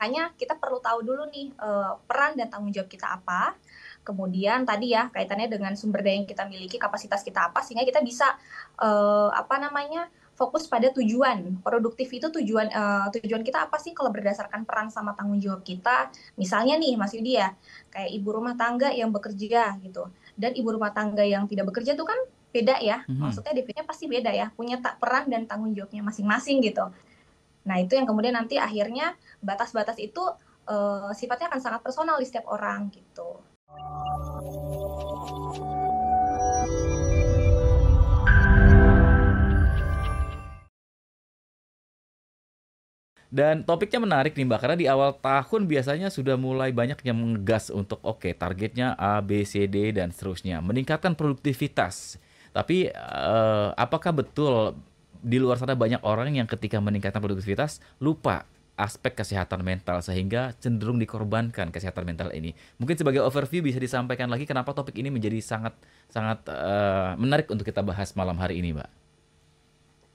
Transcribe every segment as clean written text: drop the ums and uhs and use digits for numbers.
Makanya kita perlu tahu dulu nih, peran dan tanggung jawab kita apa. Kemudian tadi ya kaitannya dengan sumber daya yang kita miliki, kapasitas kita apa, sehingga kita bisa, apa namanya, fokus pada tujuan. Produktif itu tujuan kita apa sih kalau berdasarkan peran sama tanggung jawab kita. Misalnya nih Mas Yudi ya, kayak ibu rumah tangga yang bekerja gitu, dan ibu rumah tangga yang tidak bekerja tuh kan beda ya, Mhm. maksudnya definisinya pasti beda ya, punya peran dan tanggung jawabnya masing-masing gitu. Nah, itu yang kemudian nanti akhirnya batas-batas itu, sifatnya akan sangat personal di setiap orang gitu. Dan topiknya menarik nih Mbak, karena di awal tahun biasanya sudah mulai banyak yang ngegas untuk oke targetnya A, B, C, D, dan seterusnya. Meningkatkan produktivitas. Tapi apakah betul di luar sana banyak orang yang ketika meningkatkan produktivitas lupa aspek kesehatan mental sehingga cenderung dikorbankan kesehatan mental ini. Mungkin sebagai overview bisa disampaikan lagi kenapa topik ini menjadi sangat sangat menarik untuk kita bahas malam hari ini, Mbak.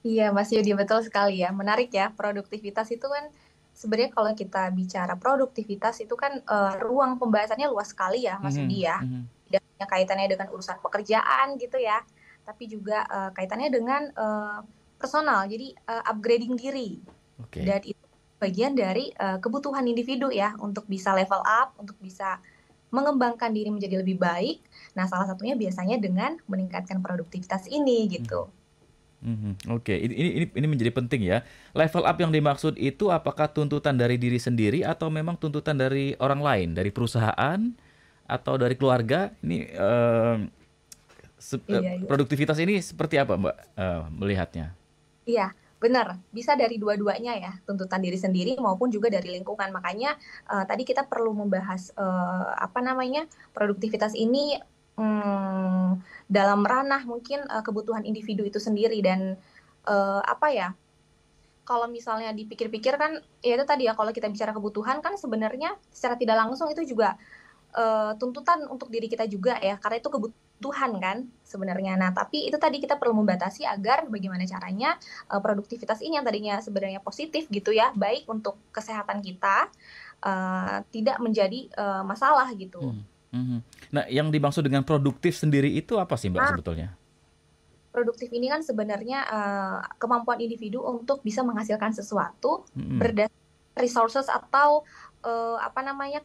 Iya, Mas Yudi, betul sekali ya. Menarik ya, produktivitas itu kan sebenarnya kalau kita bicara produktivitas itu kan ruang pembahasannya luas sekali ya, Mas Mhm, Yudi ya. mhm, Tidak hanya kaitannya dengan urusan pekerjaan gitu ya, tapi juga kaitannya dengan personal. Jadi upgrading diri. oke. Dan itu bagian dari kebutuhan individu ya untuk bisa level up, untuk bisa mengembangkan diri menjadi lebih baik. Nah, salah satunya biasanya dengan meningkatkan produktivitas ini Mhm. gitu. Mhm, oke. Ini menjadi penting ya. Level up yang dimaksud itu apakah tuntutan dari diri sendiri atau memang tuntutan dari orang lain, dari perusahaan atau dari keluarga? Ini Iya, iya. produktivitas ini seperti apa, Mbak, melihatnya? Iya, benar. Bisa dari dua-duanya ya, tuntutan diri sendiri maupun juga dari lingkungan. Makanya tadi kita perlu membahas apa namanya produktivitas ini dalam ranah mungkin kebutuhan individu itu sendiri dan apa ya? Kalau misalnya dipikir-pikir kan, ya itu tadi ya kalau kita bicara kebutuhan kan sebenarnya secara tidak langsung itu juga tuntutan untuk diri kita juga ya, karena itu kebutuhan kan sebenarnya. Nah, tapi itu tadi kita perlu membatasi agar bagaimana caranya produktivitas ini yang tadinya sebenarnya positif gitu ya, baik untuk kesehatan kita, tidak menjadi masalah gitu. Mhm, mhm. Nah, yang dimaksud dengan produktif sendiri itu apa sih, Mbak, Nah, sebetulnya? produktif ini kan sebenarnya kemampuan individu untuk bisa menghasilkan sesuatu Mhm, berdasarkan resources atau apa namanya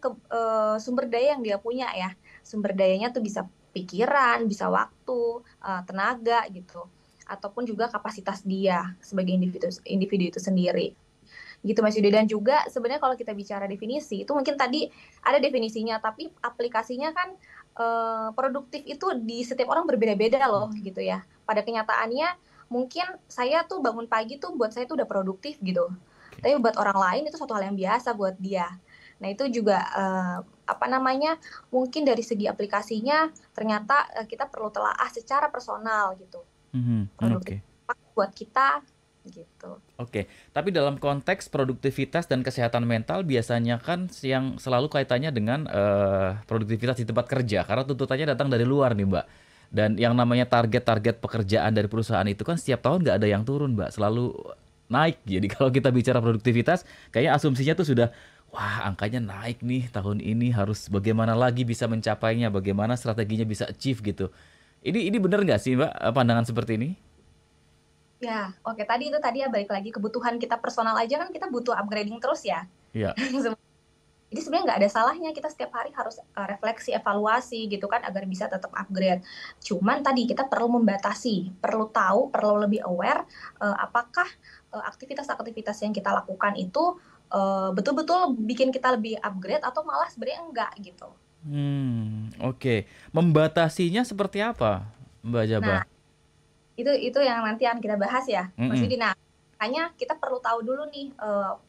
sumber daya yang dia punya ya. Sumber dayanya tuh bisa pikiran, bisa waktu, tenaga gitu, ataupun juga kapasitas dia sebagai individu individu itu sendiri. Gitu Mas Yudi, dan juga sebenarnya kalau kita bicara definisi itu mungkin tadi ada definisinya tapi aplikasinya kan produktif itu di setiap orang berbeda-beda loh gitu ya. Pada kenyataannya mungkin saya tuh bangun pagi tuh buat saya tuh udah produktif gitu. oke. Tapi buat orang lain itu suatu hal yang biasa buat dia. Nah, itu juga apa namanya? Mungkin dari segi aplikasinya ternyata kita perlu telaah secara personal gitu. Mhm, Produktif oke. buat kita gitu. Oke, tapi dalam konteks produktivitas dan kesehatan mental biasanya kan yang selalu kaitannya dengan produktivitas di tempat kerja karena tuntutannya datang dari luar nih, Mbak. Dan yang namanya target-target pekerjaan dari perusahaan itu kan setiap tahun nggak ada yang turun, Mbak. Selalu naik. Jadi kalau kita bicara produktivitas, kayaknya asumsinya tuh sudah, wah angkanya naik nih tahun ini harus bagaimana lagi bisa mencapainya, bagaimana strateginya bisa achieve gitu. Ini benar nggak sih, Mbak, pandangan seperti ini? Ya, oke, tadi itu tadi ya balik lagi kebutuhan kita personal aja kan kita butuh upgrading terus ya. Iya. Jadi sebenarnya nggak ada salahnya kita setiap hari harus refleksi, evaluasi gitu kan agar bisa tetap upgrade. Cuman tadi kita perlu membatasi, perlu tahu, perlu lebih aware apakah aktivitas-aktivitas yang kita lakukan itu betul-betul bikin kita lebih upgrade atau malah sebenarnya enggak gitu. Oke. Membatasinya seperti apa, Mbak Nah, Jabah? itu yang nanti akan kita bahas ya, Mas Mhm, Yudi. Nah, makanya kita perlu tahu dulu nih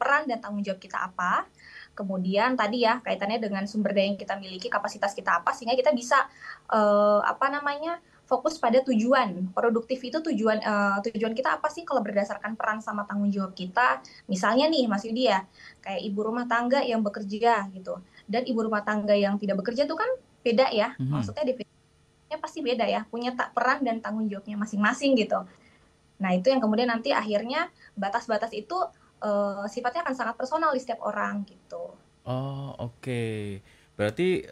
peran dan tanggung jawab kita apa. Kemudian tadi ya kaitannya dengan sumber daya yang kita miliki, kapasitas kita apa, sehingga kita bisa apa namanya fokus pada tujuan. Produktif itu tujuan kita apa sih kalau berdasarkan peran sama tanggung jawab kita. Misalnya nih Mas Yudi ya, kayak ibu rumah tangga yang bekerja gitu, dan ibu rumah tangga yang tidak bekerja tuh kan beda ya. mhm. Maksudnya pasti beda ya, punya peran dan tanggung jawabnya masing-masing gitu. Nah, itu yang kemudian nanti akhirnya batas-batas itu sifatnya akan sangat personal di setiap orang gitu. Oh, oke. Berarti,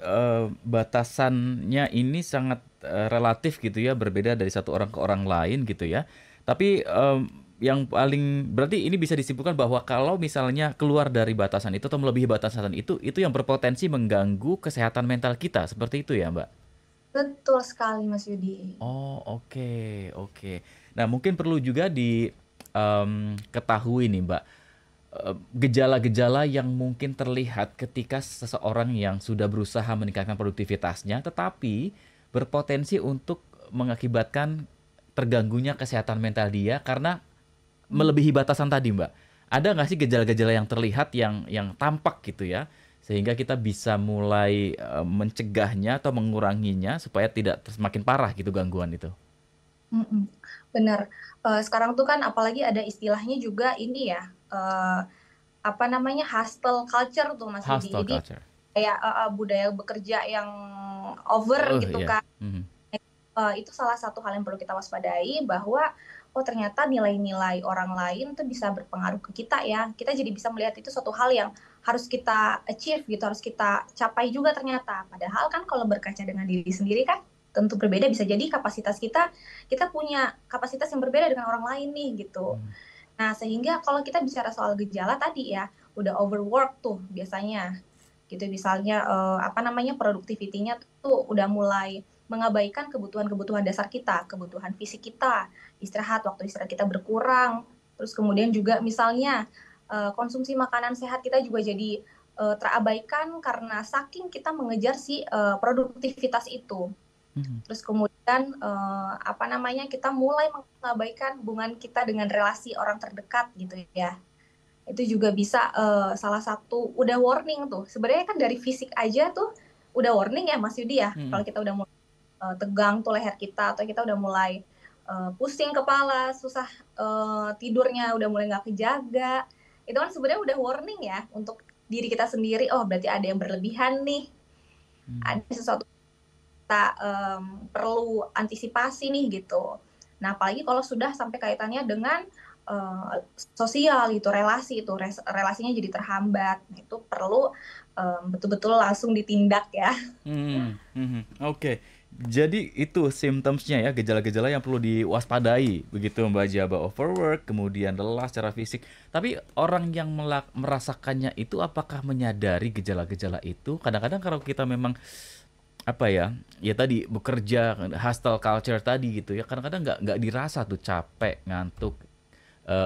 batasannya ini sangat, relatif gitu ya, berbeda dari satu orang ke orang lain gitu ya. Tapi, yang paling berarti ini bisa disimpulkan bahwa kalau misalnya keluar dari batasan itu atau melebihi batasan itu yang berpotensi mengganggu kesehatan mental kita, seperti itu ya, Mbak? Betul sekali Mas Yudi. Oh, oke oke. Nah, mungkin perlu juga ketahui nih, Mbak, gejala-gejala yang mungkin terlihat ketika seseorang yang sudah berusaha meningkatkan produktivitasnya, tetapi berpotensi untuk mengakibatkan terganggunya kesehatan mental dia karena melebihi batasan tadi, Mbak. Ada nggak sih gejala-gejala yang terlihat yang tampak gitu ya, sehingga kita bisa mulai, mencegahnya atau menguranginya supaya tidak semakin parah gitu gangguan itu? Mhm, bener, sekarang tuh kan apalagi ada istilahnya juga ini ya, apa namanya, hustle culture tuh Mas Yudi. Hustle Jadi culture. kayak budaya bekerja yang over gitu Iya. kan. Mhm. Itu salah satu hal yang perlu kita waspadai bahwa, oh ternyata nilai-nilai orang lain tuh bisa berpengaruh ke kita ya. Kita jadi bisa melihat itu suatu hal yang harus kita achieve gitu, harus kita capai juga ternyata. Padahal kan kalau berkaca dengan diri sendiri kan tentu berbeda, bisa jadi kapasitas kita punya kapasitas yang berbeda dengan orang lain nih gitu. Mmm. Nah, sehingga kalau kita bicara soal gejala tadi ya, udah overwork tuh biasanya, gitu. Misalnya, apa namanya, productivity-nya tuh udah mulai mengabaikan kebutuhan-kebutuhan dasar kita, kebutuhan fisik kita, istirahat, waktu istirahat kita berkurang, terus kemudian juga misalnya, konsumsi makanan sehat kita juga jadi, terabaikan karena saking kita mengejar si, produktivitas itu. Mhm. Terus kemudian, apa namanya, kita mulai mengabaikan hubungan kita dengan relasi orang terdekat gitu ya. Itu juga bisa, salah satu udah warning tuh. Sebenarnya kan dari fisik aja tuh udah warning ya Mas Yudi ya, kalau Mhm. kita udah mulai, tegang tuh leher kita atau kita udah mulai, pusing kepala, susah, tidurnya udah mulai nggak kejaga. Itu kan sebenarnya udah warning ya untuk diri kita sendiri, oh berarti ada yang berlebihan nih, Mmm. ada sesuatu kita, perlu antisipasi nih gitu. Nah apalagi kalau sudah sampai kaitannya dengan, sosial gitu, relasi itu, relasinya jadi terhambat. Nah itu perlu, betul-betul langsung ditindak ya. Mhm mhm, oke. Jadi itu symptoms-nya ya, gejala-gejala yang perlu diwaspadai begitu Mbak Jaba, overwork, kemudian lelah secara fisik. Tapi orang yang merasakannya itu apakah menyadari gejala-gejala itu? Kadang-kadang kalau kita memang, apa ya, ya tadi bekerja, hustle culture tadi gitu ya, kadang-kadang nggak dirasa tuh capek, ngantuk.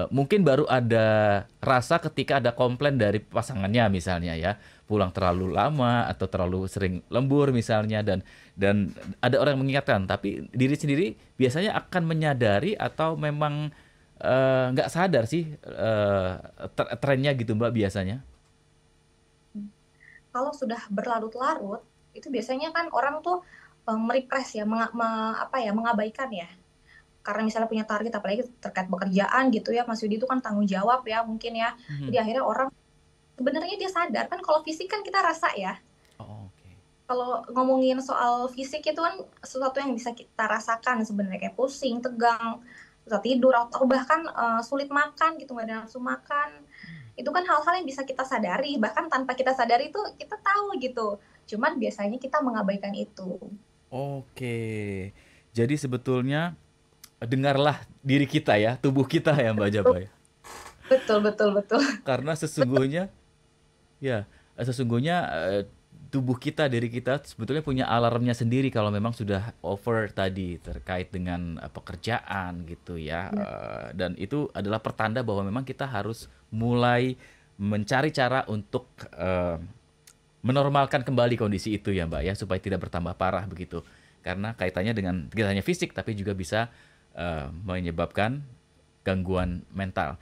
Mungkin baru ada rasa ketika ada komplain dari pasangannya misalnya ya, pulang terlalu lama atau terlalu sering lembur misalnya dan ada orang yang mengingatkan, tapi diri sendiri biasanya akan menyadari atau memang, nggak sadar sih, trennya gitu Mbak biasanya? Kalau sudah berlarut-larut, itu biasanya kan orang tuh, me-repress ya, apa ya, mengabaikan ya. Karena misalnya punya target apalagi terkait pekerjaan gitu ya, Mas Yudi itu kan tanggung jawab ya mungkin ya. Jadi Mhm. akhirnya orang sebenarnya dia sadar kan kalau fisik kan kita rasa ya. Oh, oke. Kalau ngomongin soal fisik itu kan sesuatu yang bisa kita rasakan sebenarnya kayak pusing, tegang, susah tidur atau bahkan, sulit makan gitu, nggak ada nafsu makan. Itu kan hal-hal yang bisa kita sadari, bahkan tanpa kita sadari itu kita tahu gitu. Cuman biasanya kita mengabaikan itu. Oke. Jadi sebetulnya dengarlah diri kita ya, tubuh kita ya Mbak Jaba ya? Betul betul betul. Karena sesungguhnya ya, sesungguhnya, tubuh kita, diri kita sebetulnya punya alarmnya sendiri kalau memang sudah over tadi terkait dengan, pekerjaan gitu ya, Iya. dan itu adalah pertanda bahwa memang kita harus mulai mencari cara untuk, menormalkan kembali kondisi itu ya, Mbak, ya, supaya tidak bertambah parah begitu. Karena kaitannya dengan tidak hanya fisik tapi juga bisa, menyebabkan gangguan mental.